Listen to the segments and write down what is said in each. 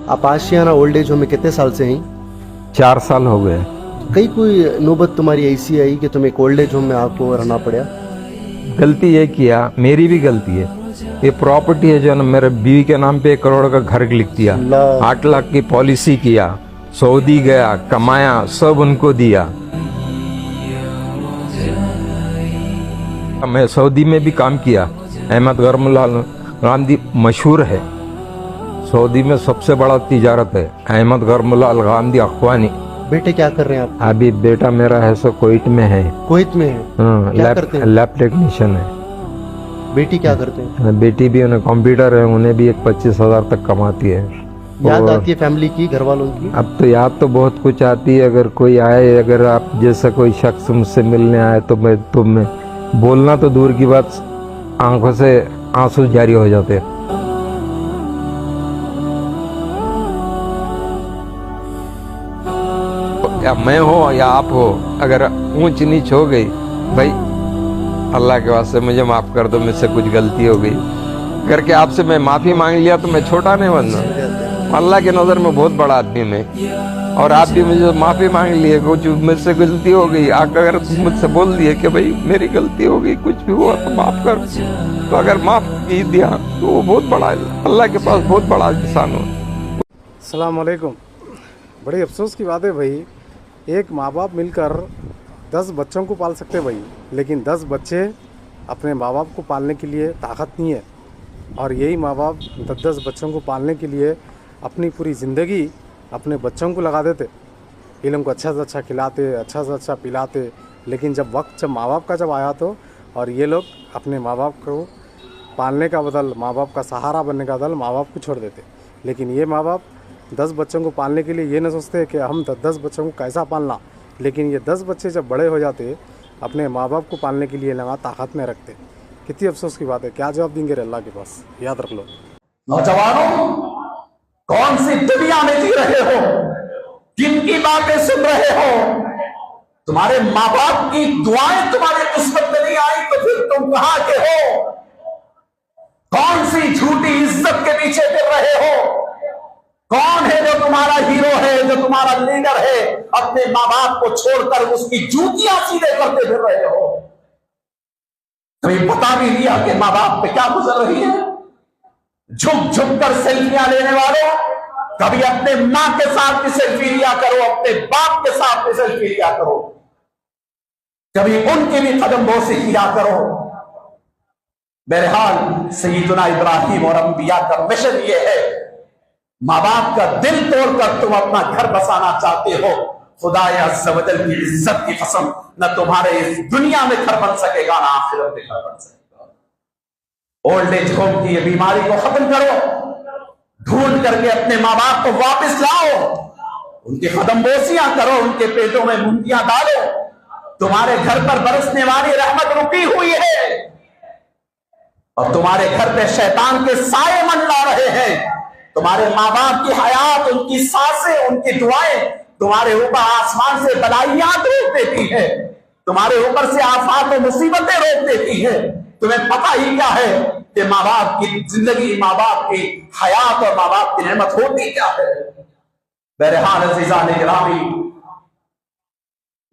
आप आशियाना old age home में कितने साल से हैं? 4 साल हो गए। कई कोई नौबत तुम्हारी ऐसी आई कि तुम्हें एक ओल्ड एज होम में आपको रहना पड़ा? गलती ये किया, मेरी भी गलती है। ये प्रॉपर्टी है जो ना मेरे बीवी के नाम पे 1 करोड़ का घर लिख दिया, अल्लाह। 8 लाख की पॉलिसी किया, सऊदी गया, कमाया, सब उनको दिया। मैं सऊदी में भी काम किया। अहमद गरमुल्लाह गांधी मशहूर है, सऊदी में सबसे बड़ा तिजारत है अहमद गरमुल्लाह गांधी अखवानी। बेटे क्या कर रहे हैं आप? अभी बेटा मेरा है सो कुवैत में है। कुवैत में है? हाँ, क्या करते हैं? लैब टेक्नीशियन है। बेटी क्या करते हैं? बेटी भी उन्हें कंप्यूटर है, उन्हें भी 25,000 तक कमाती है। याद और आती है फैमिली की, घर वालों की? अब तो याद तो बहुत कुछ आती है। अगर कोई आए, अगर आप जैसा कोई शख्स मुझसे मिलने आए तो मैं बोलना तो दूर की बात, आंखों से आंसू जारी हो जाते हैं। या मैं हो या आप हो, अगर ऊंच नीच हो गई, भाई अल्लाह के वास्ते मुझे माफ कर दो, मुझसे कुछ गलती हो गई करके आपसे मैं माफी मांग लिया तो मैं छोटा नहीं बनना। अल्लाह के नजर में बहुत बड़ा आदमी मैं, और आप भी मुझे माफी मांग लिए, कुछ मुझसे गलती हो गई, अगर मुझसे बोल दिए कि भाई मेरी गलती हो गई, कुछ भी हुआ तो माफ कर, तो अगर माफ की दिया तो वो बहुत बड़ा है, अल्लाह के पास बहुत बड़ा इंसान हो। अस्सलाम वालेकुम। बड़ी अफसोस की बात है भाई, एक माँ बाप मिलकर 10 बच्चों को पाल सकते भाई, लेकिन 10 बच्चे अपने माँ बाप को पालने के लिए ताकत नहीं है। और यही माँ बाप 10 बच्चों को पालने के लिए अपनी पूरी ज़िंदगी अपने बच्चों को लगा देते, इल्म को अच्छा से अच्छा खिलाते, अच्छा से अच्छा पिलाते, लेकिन जब माँ बाप का जब आया तो, और ये लोग अपने माँ बाप को पालने का बदल, माँ बाप का सहारा बनने का बदल माँ बाप को छोड़ देते। लेकिन ये माँ बाप 10 बच्चों को पालने के लिए ये नहीं सोचते कि हम 10 बच्चों को कैसा पालना, लेकिन ये 10 बच्चे जब बड़े हो जाते अपने माँ बाप को पालने के लिए लगा ताकत में रखते। कितनी अफसोस की बात है। क्या जवाब देंगे अल्लाह के पास, याद रख लो। नौजवानों, कौन सी दुनिया में जी रहे हो, किनकी बातें सुन रहे हो? तुम्हारे माँ बाप की दुआएं तुम्हारे किस्मत में नहीं आई तो फिर तुम कहां के हो? कौन सी झूठी इज्जत के पीछे फिर रहे हो? कौन है जो तुम्हारा हीरो है, जो तुम्हारा लीडर है? अपने माँ बाप को छोड़कर उसकी जूतियां सीधे करते फिर रहे हो। तुम्हें बता भी दिया कि माँ बाप पे क्या गुजर रही है। झुक झुक कर सेल्फियां लेने वालों, कभी अपने मां के साथ भी सेल्फी लिया करो, अपने बाप के साथ भी सेल्फी लिया करो, कभी उनकी भी कदम बोसी किया करो। बहरहाल सैयदना इब्राहिम और अंबिया का मिशन ये है, माँ बाप का दिल तोड़कर तुम अपना घर बसाना चाहते हो, खुदाए अज़्ज़ व जल की इज्जत की कसम, न तुम्हारे इस दुनिया में घर बन सकेगा, ना आखिरत में घर बन सकेगा। ओल्ड एज होम की ये बीमारी को खत्म करो, ढूंढ करके अपने माँ बाप को वापस लाओ, उनकी कदम बोसियां करो, उनके पेटों में मुंदियां डालो। तुम्हारे घर पर बरसने वाली रहमत रुकी हुई है और तुम्हारे घर पे शैतान के साए मंडरा रहे हैं। तुम्हारे माँ बाप की हयात, उनकी सांसें, उनकी दुआएं तुम्हारे ऊपर आसमान से बलाइयां रोक देती है, तुम्हारे ऊपर से आफात और मुसीबतें रोक देती है। तुम्हें पता ही क्या है कि माँ बाप की जिंदगी, माँ बाप की हयात और माँ बाप की नेमत होती क्या है। बहरहाल अज़ीज़ान गिरामी,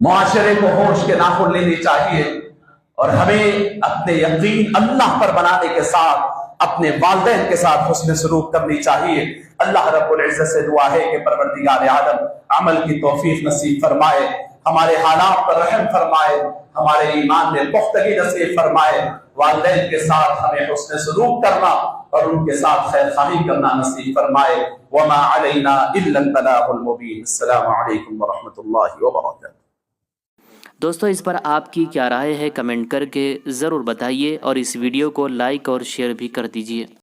मुआशरे को होश के नाखुन लेने चाहिए और हमें अपने यकीन अल्लाह पर बनाने के साथ अपने वालिदैन के साथ हुस्न सलूक करनी चाहिए। अल्लाह रब्बुल इज्जत से दुआ है कि परवरदिगार आलम अमल की तौफीक नसीब फरमाए, हमारे हालात पर रहम फरमाए, हमारे ईमान में पुख्तगी नसीब फरमाए, वालिदैन के साथ हमें हुस्न सलूक करना और उनके साथ खैर खाही करना नसीब फरमाए। वमा अलैना इल्लल बलागुल मुबीन। अस्सलामु अलैकुम व रहमतुल्लाहि व बरकातहू। दोस्तों, इस पर आपकी क्या राय है कमेंट करके ज़रूर बताइए और इस वीडियो को लाइक और शेयर भी कर दीजिए।